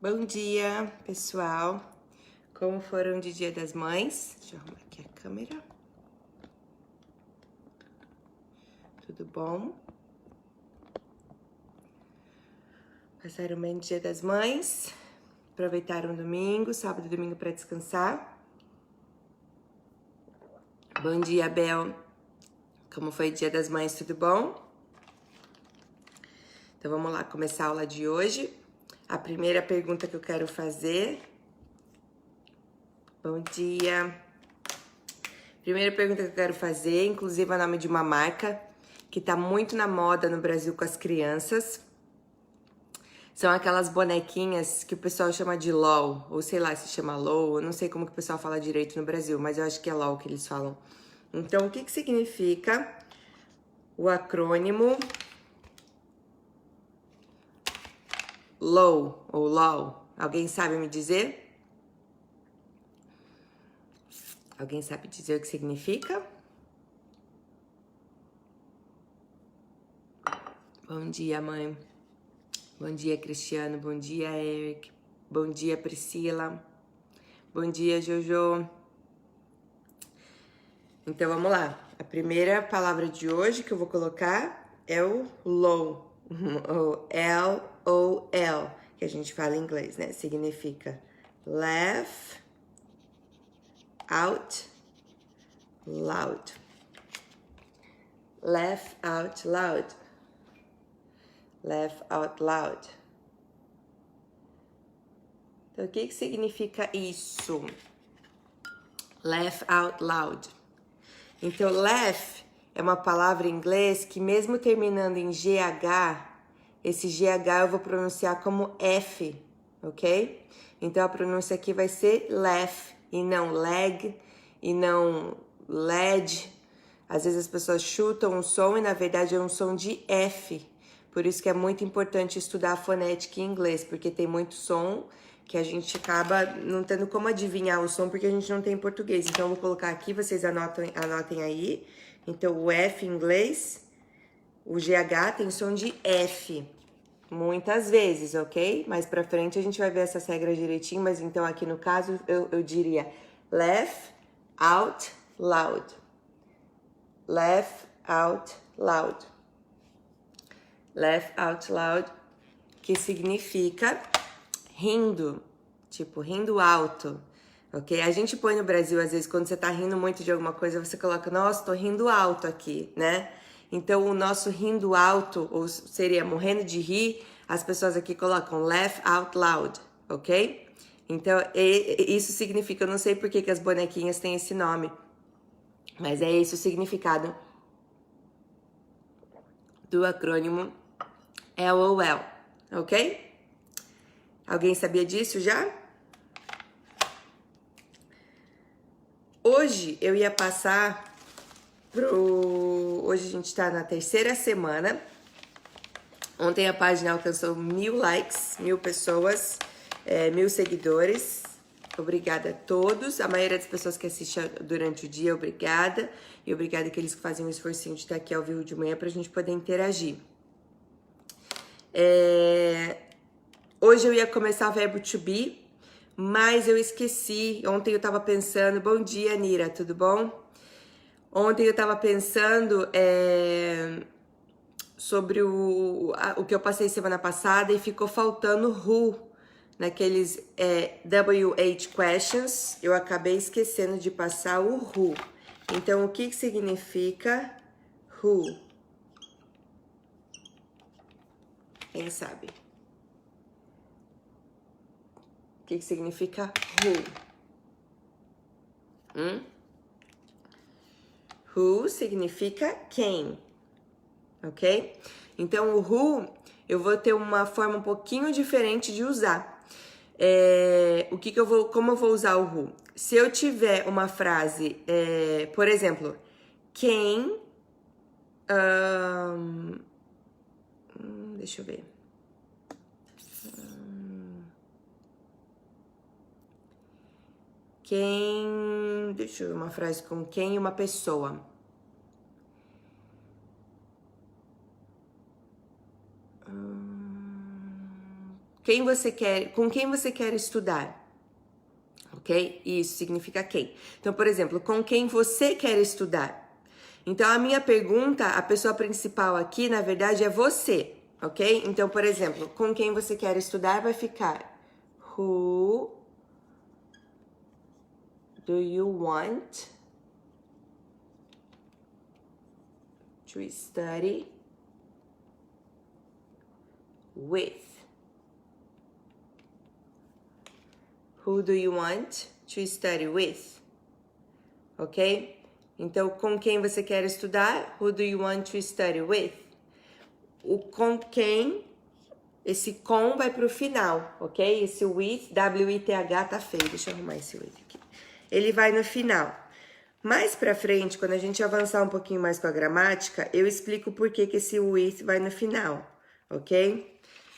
Bom dia, pessoal. Como foram de Dia das Mães? Deixa eu arrumar aqui a câmera. Tudo bom? Passaram bem o Dia das Mães? Aproveitaram o domingo, sábado e domingo para descansar? Bom dia, Bel. Como foi o Dia das Mães? Tudo bom? Então vamos lá começar a aula de hoje. A primeira pergunta que eu quero fazer. Bom dia. Primeira pergunta que eu quero fazer, inclusive é o nome de uma marca que tá muito na moda no Brasil com as crianças. São aquelas bonequinhas que o pessoal chama de LOL, ou sei lá se chama LOL, eu não sei como que o pessoal fala direito no Brasil, mas eu acho que é LOL que eles falam. Então, o que que significa o acrônimo LOL ou LOL? Alguém sabe me dizer? Alguém sabe dizer o que significa? Bom dia, mãe. Bom dia, Cristiano. Bom dia, Eric. Bom dia, Priscila. Bom dia, Jojo. Então, vamos lá. A primeira palavra de hoje que eu vou colocar é o LOL. O L-O-L, que a gente fala em inglês, né? Significa laugh out loud. Laugh out loud. Laugh out loud. Então, o que que significa isso? Laugh out loud. Então, laugh é uma palavra em inglês que mesmo terminando em GH, esse GH eu vou pronunciar como F, ok? Então, a pronúncia aqui vai ser laugh e não leg e não led. Às vezes as pessoas chutam um som e na verdade é um som de F. Por isso que é muito importante estudar a fonética em inglês, porque tem muito som que a gente acaba não tendo como adivinhar o som, porque a gente não tem em português. Então, eu vou colocar aqui, vocês anotem aí. Então, o F em inglês, o GH tem som de F. Muitas vezes, ok? Mais pra frente a gente vai ver essas regras direitinho, mas então aqui no caso eu diria laugh out loud. Laugh out loud. Laugh out loud, que significa rindo, tipo, rindo alto, ok? A gente põe no Brasil, às vezes, quando você tá rindo muito de alguma coisa, você coloca, nossa, tô rindo alto aqui, né? Então, o nosso rindo alto, ou seria morrendo de rir, as pessoas aqui colocam laugh out loud, ok? Então, isso significa, eu não sei por que as bonequinhas têm esse nome, mas é esse o significado do acrônimo LOL, ok? Alguém sabia disso já? Hoje eu ia passar Hoje a gente tá na terceira semana. Ontem a página alcançou 1000 likes, 1000 pessoas, 1000 seguidores. Obrigada a todos. A maioria das pessoas que assistem durante o dia, obrigada. E obrigada àqueles que fazem um esforcinho de estar aqui ao vivo de manhã pra gente poder interagir. Hoje eu ia começar o verbo to be, mas eu esqueci. Ontem eu tava pensando... Bom dia, Nira, tudo bom? Ontem eu tava pensando sobre o que eu passei semana passada e ficou faltando who naqueles WH questions. Eu acabei esquecendo de passar o who. Então, o que significa who? Quem sabe? O que significa who? Who significa quem, ok? Então, o who, eu vou ter uma forma um pouquinho diferente de usar. Como eu vou usar o who? Se eu tiver uma frase, por exemplo, quem... deixa eu ver. Quem... Deixa eu ver uma frase com quem uma pessoa. com quem você quer estudar? Ok? Isso significa quem. Então, por exemplo, com quem você quer estudar? Então, a minha pergunta, a pessoa principal aqui, na verdade, é você, ok? Então, por exemplo, com quem você quer estudar vai ficar Who do you want to study with? Who do you want to study with? Ok? Então, com quem você quer estudar? Who do you want to study with? O com quem, esse com vai pro final, ok? Esse with, W-I-T-H tá feio. Deixa eu arrumar esse with aqui. Ele vai no final. Mais pra frente, quando a gente avançar um pouquinho mais com a gramática, eu explico por que esse with vai no final, ok?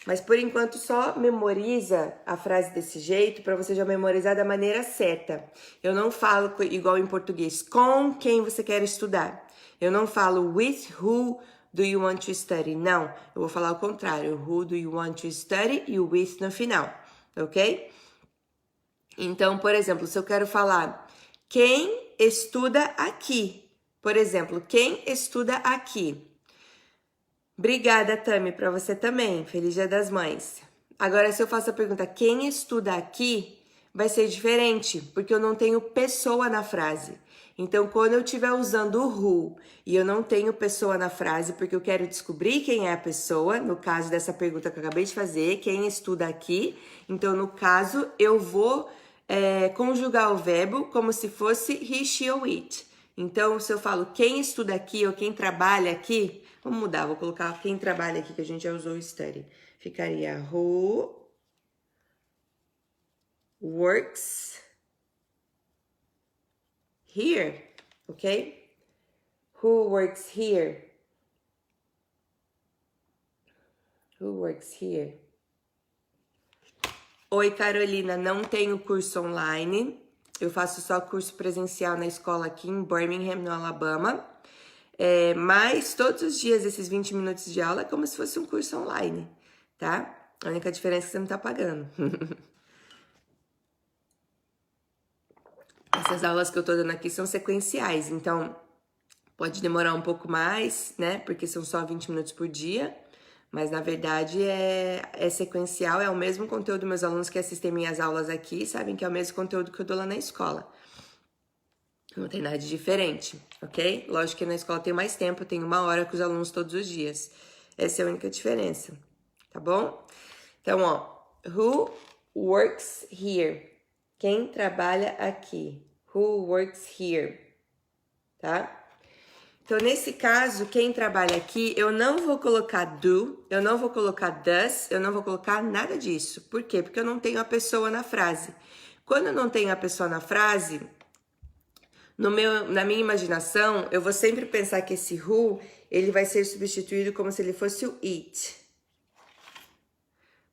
Mas por enquanto só memoriza a frase desse jeito para você já memorizar da maneira certa. Eu não falo igual em português, com quem você quer estudar. Eu não falo with who do you want to study. Não, eu vou falar o contrário. Who do you want to study e o with no final, ok? Então, por exemplo, se eu quero falar quem estuda aqui. Por exemplo, quem estuda aqui? Obrigada, Tami, para você também. Feliz Dia das Mães. Agora, se eu faço a pergunta, quem estuda aqui, vai ser diferente, porque eu não tenho pessoa na frase. Então, quando eu estiver usando o who e eu não tenho pessoa na frase, porque eu quero descobrir quem é a pessoa, no caso dessa pergunta que eu acabei de fazer, quem estuda aqui, então, no caso, eu vou conjugar o verbo como se fosse he, she ou it. Então, se eu falo quem estuda aqui ou quem trabalha aqui, vamos mudar, vou colocar quem trabalha aqui, que a gente já usou o study. Ficaria who works here, ok? Who works here? Who works here? Oi, Carolina, não tenho curso online. Eu faço só curso presencial na escola aqui em Birmingham, no Alabama. Mas todos os dias, esses 20 minutos de aula é como se fosse um curso online, tá? A única diferença é que você não tá pagando. Essas aulas que eu tô dando aqui são sequenciais, então pode demorar um pouco mais, né? Porque são só 20 minutos por dia. Mas, na verdade, é sequencial, é o mesmo conteúdo. Meus alunos que assistem minhas aulas aqui sabem que é o mesmo conteúdo que eu dou lá na escola. Não tem nada de diferente, ok? Lógico que na escola tem mais tempo, tem 1 hora com os alunos todos os dias. Essa é a única diferença, tá bom? Então, ó, who works here? Quem trabalha aqui? Who works here? Tá? Então, nesse caso, quem trabalha aqui, eu não vou colocar do, eu não vou colocar does, eu não vou colocar nada disso. Por quê? Porque eu não tenho a pessoa na frase. Quando eu não tenho a pessoa na frase, na minha imaginação, eu vou sempre pensar que esse who, ele vai ser substituído como se ele fosse o it.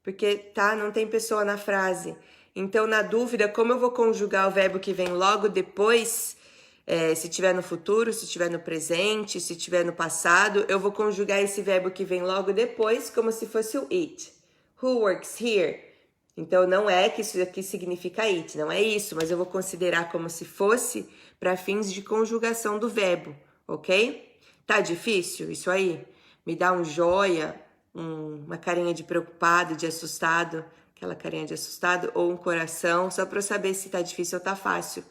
Porque, tá, não tem pessoa na frase. Então, na dúvida, como eu vou conjugar o verbo que vem logo depois, se tiver no futuro, se tiver no presente, se tiver no passado, eu vou conjugar esse verbo que vem logo depois como se fosse o it. Who works here? Então, não é que isso aqui significa it, não é isso, mas eu vou considerar como se fosse para fins de conjugação do verbo, ok? Tá difícil isso aí? Me dá um joia, uma carinha de preocupado, de assustado, aquela carinha de assustado, ou um coração, só para eu saber se tá difícil ou tá fácil.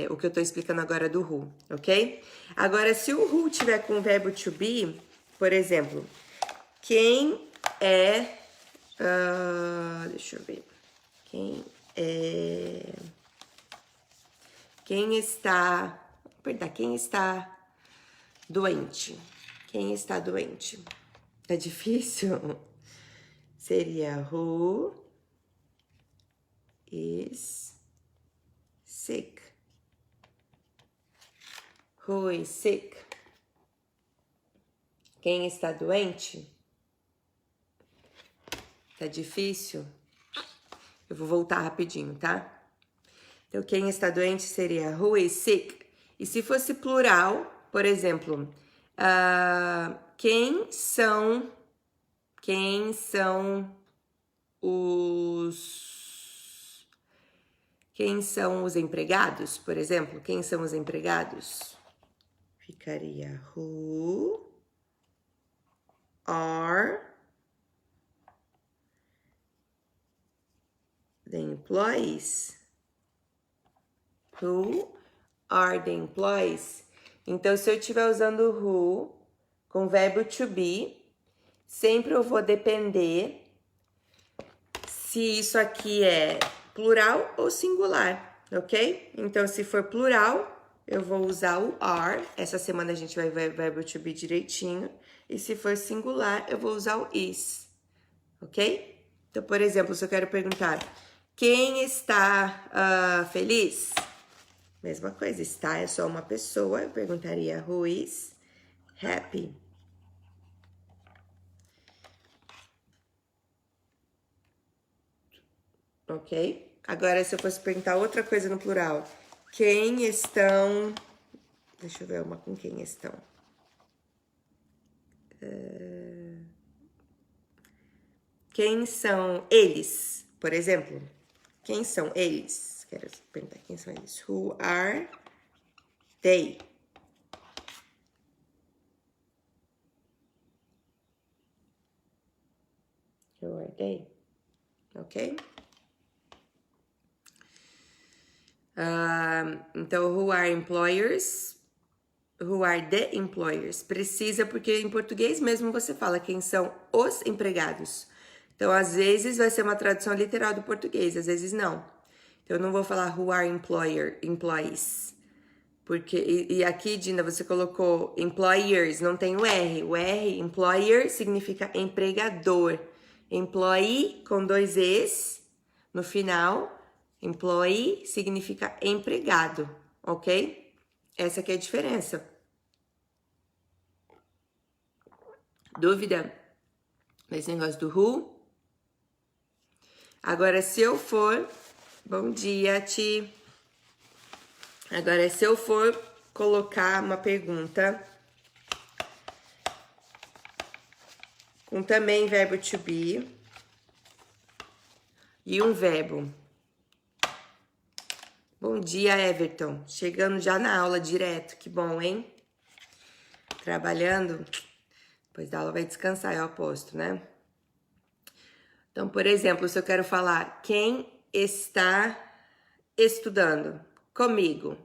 O que eu tô explicando agora do who, ok? Agora, se o who tiver com o verbo to be, por exemplo, quem é... deixa eu ver. Quem está doente? Quem está doente? É difícil? Seria who is sick? Who is sick? Quem está doente? Tá difícil? Eu vou voltar rapidinho, tá? Então, quem está doente seria who is sick. E se fosse plural, por exemplo, quem são Quem são os empregados, por exemplo? Quem são os empregados? Ficaria who are the employees? Who are the employees? Então, se eu estiver usando who com verbo to be, sempre eu vou depender se isso aqui é plural ou singular, ok? Então, se for plural, eu vou usar o are. Essa semana a gente vai ver verbo to be direitinho. E se for singular, eu vou usar o is, ok? Então, por exemplo, se eu quero perguntar, quem está feliz? Mesma coisa, está é só uma pessoa, eu perguntaria who is happy? Ok? Agora, se eu fosse perguntar outra coisa no plural, quem estão... Deixa eu ver uma com quem estão. Quem são eles, por exemplo? Quem são eles? Quero perguntar quem são eles. Who are they? Who are they? Ok? Então, who are employers? Who are the employers? Precisa, porque em português mesmo você fala quem são os empregados. Então, às vezes vai ser uma tradução literal do português, às vezes não. Então, eu não vou falar who are employees. Porque, e aqui, Dina, você colocou employers, não tem o R. O R, employer, significa empregador. Employee, com 2 Es no final. Employee significa empregado, ok? Essa aqui é a diferença. Dúvida nesse negócio do who? Agora, se eu for... Bom dia, Ti. Agora, se eu for colocar uma pergunta com também verbo to be e um verbo. Bom dia, Everton. Chegando já na aula direto. Que bom, hein? Trabalhando. Depois da aula vai descansar, eu aposto, né? Então, por exemplo, se eu quero falar quem está estudando comigo.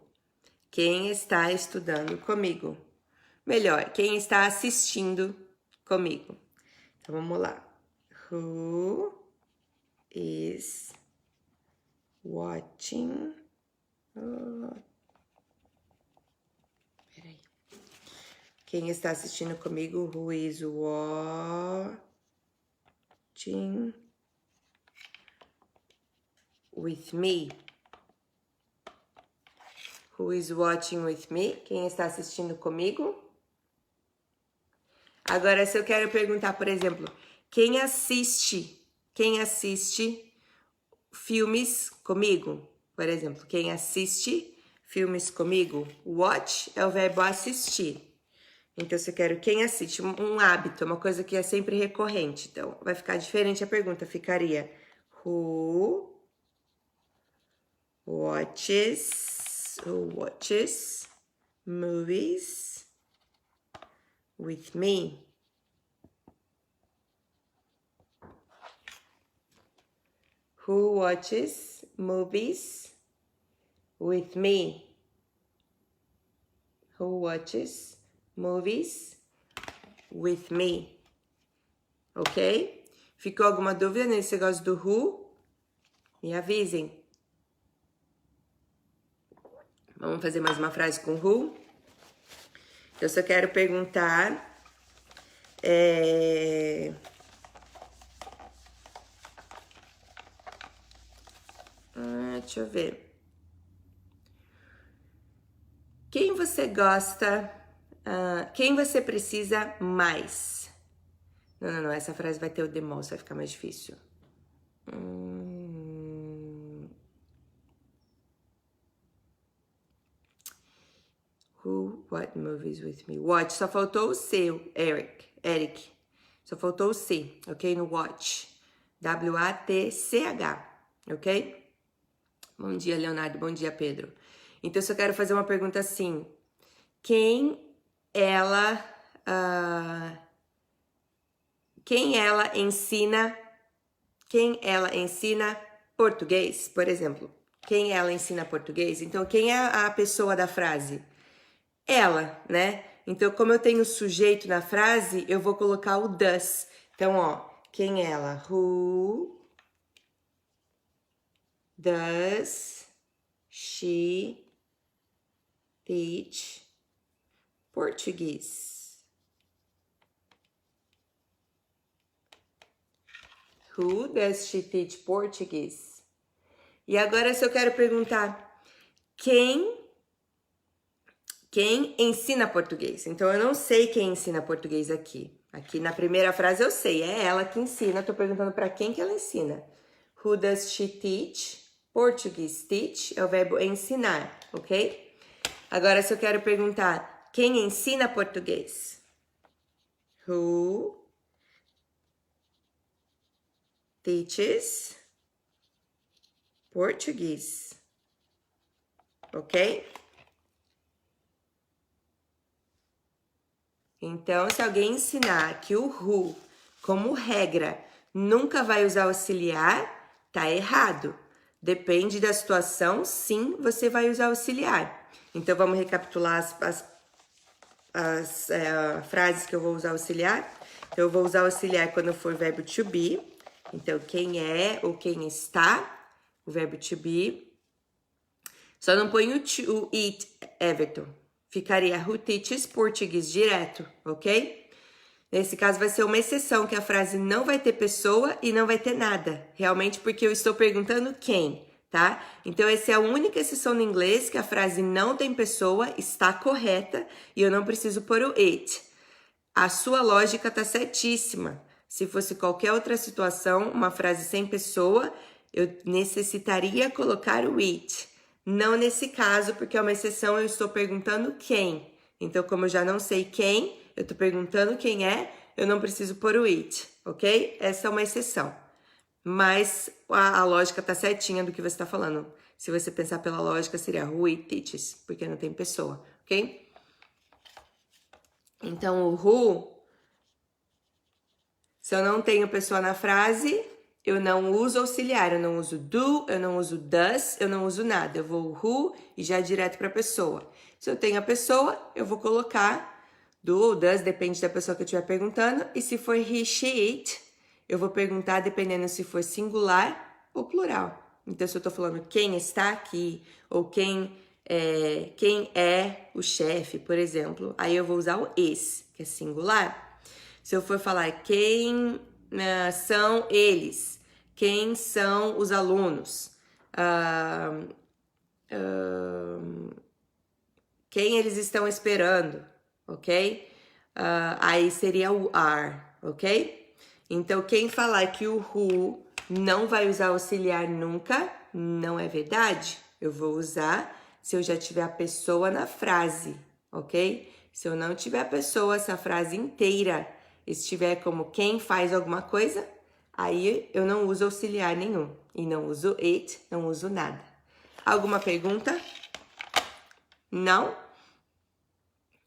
Quem está estudando comigo. Melhor, quem está assistindo comigo. Então, vamos lá. Who is watching... Peraí. Quem está assistindo comigo? Who is watching with me? Who is watching with me? Quem está assistindo comigo? Agora, se eu quero perguntar, por exemplo, quem assiste filmes comigo? Por exemplo, quem assiste filmes comigo? Watch é o verbo assistir. Então, se eu quero quem assiste, um hábito, uma coisa que é sempre recorrente. Então, vai ficar diferente a pergunta. Ficaria who watches movies with me? Who watches movies with me? Who watches movies with me? Ok? Ficou alguma dúvida nesse negócio do who? Me avisem. Vamos fazer mais uma frase com who? Eu só quero perguntar... deixa eu ver. Quem você gosta... quem você precisa mais? Não. Essa frase vai ter o demônio, vai ficar mais difícil. Who, what movies with me? Watch, só faltou o C, Eric. Só faltou o C, ok? No watch. W-A-T-C-H, ok? Bom dia, Leonardo. Bom dia, Pedro. Então, se eu quero fazer uma pergunta assim, quem ela ensina português, por exemplo? Quem ela ensina português? Então, quem é a pessoa da frase? Ela, né? Então, como eu tenho sujeito na frase, eu vou colocar o does. Então, ó, quem ela? Who does she teach Portuguese? Who does she teach Portuguese? E agora, se eu quero perguntar quem ensina português? Então, eu não sei quem ensina português aqui. Aqui na primeira frase eu sei, é ela que ensina. Tô perguntando para quem que ela ensina. Who does she teach? Portuguese. Teach é o verbo ensinar, ok? Agora, se eu quero perguntar quem ensina português? Who teaches Portuguese? Ok? Então, se alguém ensinar que o who, como regra, nunca vai usar auxiliar, tá errado. Depende da situação, sim, você vai usar auxiliar. Então, vamos recapitular as frases que eu vou usar auxiliar. Então, eu vou usar auxiliar quando for verbo to be. Então, quem é ou quem está, o verbo to be. Só não põe o it, Everton. Ficaria who teaches português direto, ok? Nesse caso vai ser uma exceção, que a frase não vai ter pessoa e não vai ter nada. Realmente porque eu estou perguntando quem, tá? Então essa é a única exceção no inglês que a frase não tem pessoa, está correta e eu não preciso pôr o it. A sua lógica tá certíssima. Se fosse qualquer outra situação, uma frase sem pessoa, eu necessitaria colocar o it. Não nesse caso, porque é uma exceção, eu estou perguntando quem. Então, como eu já não sei quem, eu estou perguntando quem é, eu não preciso pôr o it, ok? Essa é uma exceção. Mas a lógica tá certinha do que você está falando. Se você pensar pela lógica, seria who it teaches, porque não tem pessoa, ok? Então, o who, se eu não tenho pessoa na frase, eu não uso auxiliar, eu não uso do, eu não uso does, eu não uso nada. Eu vou who e já direto para a pessoa. Se eu tenho a pessoa, eu vou colocar do ou does, depende da pessoa que eu estiver perguntando. E se for he, she, it, eu vou perguntar dependendo se for singular ou plural. Então, se eu estou falando quem está aqui ou quem é o chefe, por exemplo, aí eu vou usar o is, que é singular. Se eu for falar quem são eles, quem são os alunos, quem eles estão esperando, ok? Aí seria o are, ok? Então, quem falar que o who não vai usar auxiliar nunca, não é verdade. Eu vou usar se eu já tiver a pessoa na frase, ok? Se eu não tiver a pessoa, se a frase inteira estiver como quem faz alguma coisa, aí eu não uso auxiliar nenhum. E não uso it, não uso nada. Alguma pergunta? Não?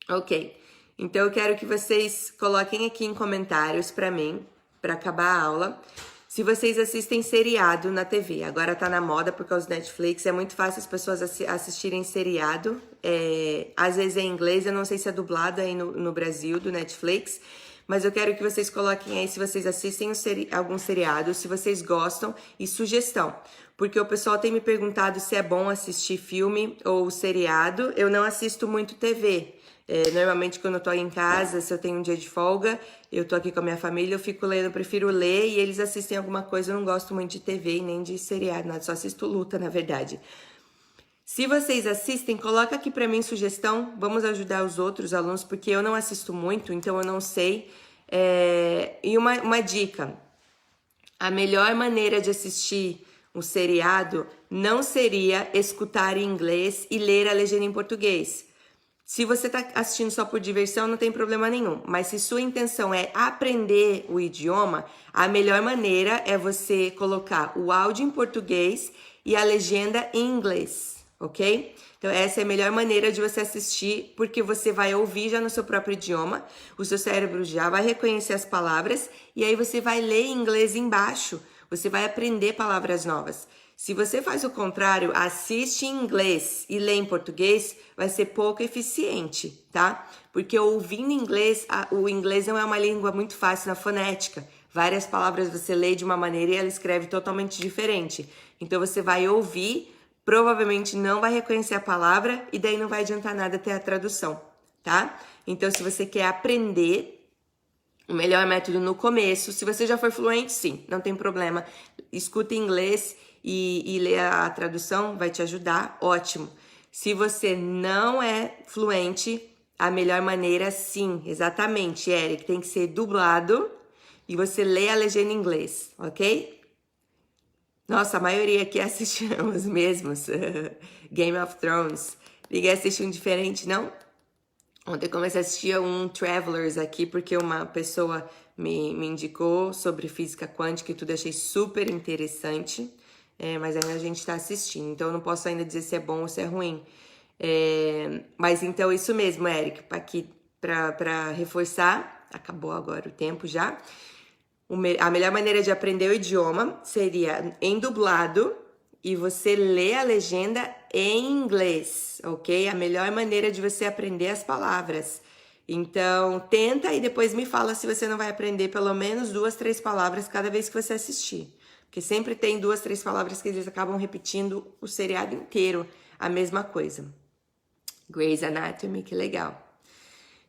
Ok. Então eu quero que vocês coloquem aqui em comentários para mim, para acabar a aula, se vocês assistem seriado na TV. Agora tá na moda por causa do Netflix, é muito fácil as pessoas assistirem seriado. Às vezes é em inglês, eu não sei se é dublado aí no Brasil, do Netflix. Mas eu quero que vocês coloquem aí se vocês assistem algum seriado, se vocês gostam e sugestão. Porque o pessoal tem me perguntado se é bom assistir filme ou seriado. Eu não assisto muito TV. Normalmente quando eu tô em casa, se eu tenho um dia de folga, eu tô aqui com a minha família, eu fico lendo, eu prefiro ler e eles assistem alguma coisa. Eu não gosto muito de TV nem de seriado, nada, só assisto luta, na verdade. Se vocês assistem, coloca aqui pra mim sugestão, vamos ajudar os outros alunos, porque eu não assisto muito, então eu não sei. E uma dica, a melhor maneira de assistir um seriado não seria escutar em inglês e ler a legenda em português. Se você está assistindo só por diversão, não tem problema nenhum. Mas se sua intenção é aprender o idioma, a melhor maneira é você colocar o áudio em português e a legenda em inglês, ok? Então essa é a melhor maneira de você assistir, porque você vai ouvir já no seu próprio idioma, o seu cérebro já vai reconhecer as palavras e aí você vai ler em inglês embaixo, você vai aprender palavras novas. Se você faz o contrário, assiste em inglês e lê em português, vai ser pouco eficiente, tá? Porque ouvindo inglês, o inglês não é uma língua muito fácil na fonética. Várias palavras você lê de uma maneira e ela escreve totalmente diferente. Então você vai ouvir, provavelmente não vai reconhecer a palavra e daí não vai adiantar nada ter a tradução, tá? Então se você quer aprender, o melhor método no começo, se você já for fluente, sim, não tem problema. Escuta em inglês e ler a tradução, vai te ajudar, ótimo. Se você não é fluente, a melhor maneira, sim, exatamente, Eric, tem que ser dublado e você lê a legenda em inglês, ok? Nossa, a maioria aqui assistimos mesmos Game of Thrones. Ninguém assiste um diferente, não? Ontem eu comecei a assistir um Travelers aqui, porque uma pessoa me indicou sobre física quântica e tudo, achei super interessante. Mas ainda a gente tá assistindo, então eu não posso ainda dizer se é bom ou se é ruim. Mas então isso mesmo, Eric, aqui pra reforçar, acabou agora o tempo já. A melhor maneira de aprender o idioma seria em dublado e você lê a legenda em inglês, ok? A melhor maneira de você aprender as palavras. Então, tenta e depois me fala se você não vai aprender pelo menos 2, 3 palavras cada vez que você assistir. Porque sempre tem 2, 3 palavras que eles acabam repetindo o seriado inteiro, a mesma coisa. Grey's Anatomy, que legal.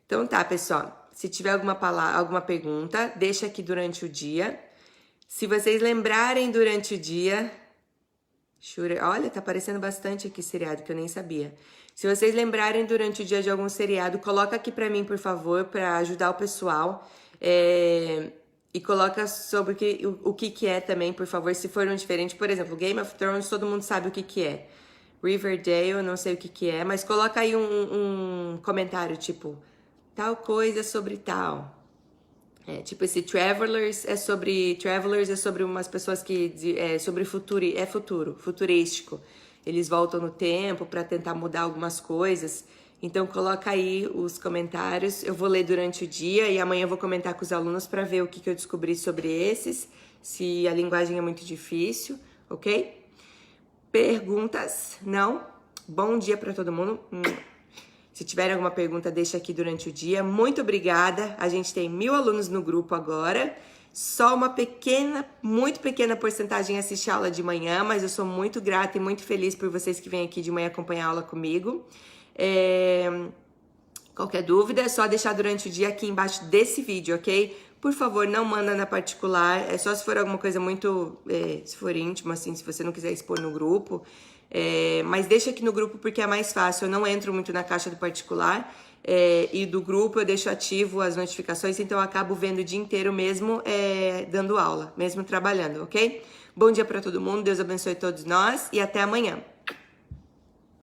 Então tá, pessoal. Se tiver alguma pergunta, deixa aqui durante o dia. Se vocês lembrarem durante o dia... Olha, tá aparecendo bastante aqui seriado que eu nem sabia. Se vocês lembrarem durante o dia de algum seriado, coloca aqui pra mim, por favor, pra ajudar o pessoal. E coloca sobre o que é também, por favor, se for um diferente. Por exemplo, Game of Thrones, todo mundo sabe o que é. Riverdale, eu não sei o que é, mas coloca aí um comentário, tipo, tal coisa sobre tal. Tipo, esse Travelers é sobre umas pessoas que... sobre futurístico. Eles voltam no tempo para tentar mudar algumas coisas. Então, coloca aí os comentários. Eu vou ler durante o dia e amanhã eu vou comentar com os alunos para ver o que eu descobri sobre esses. Se a linguagem é muito difícil, ok? Perguntas? Não? Bom dia para todo mundo. Se tiver alguma pergunta, deixa aqui durante o dia. Muito obrigada. A gente tem 1000 alunos no grupo agora. Só uma muito pequena porcentagem assiste a aula de manhã, mas eu sou muito grata e muito feliz por vocês que vêm aqui de manhã acompanhar a aula comigo. Qualquer dúvida é só deixar durante o dia aqui embaixo desse vídeo, ok? Por favor, não manda na particular, é só se for alguma coisa muito, se for íntimo, assim, se você não quiser expor no grupo. Mas deixa aqui no grupo porque é mais fácil, eu não entro muito na caixa do particular. E do grupo eu deixo ativo as notificações, então eu acabo vendo o dia inteiro mesmo dando aula, mesmo trabalhando, ok? Bom dia para todo mundo, Deus abençoe todos nós e até amanhã.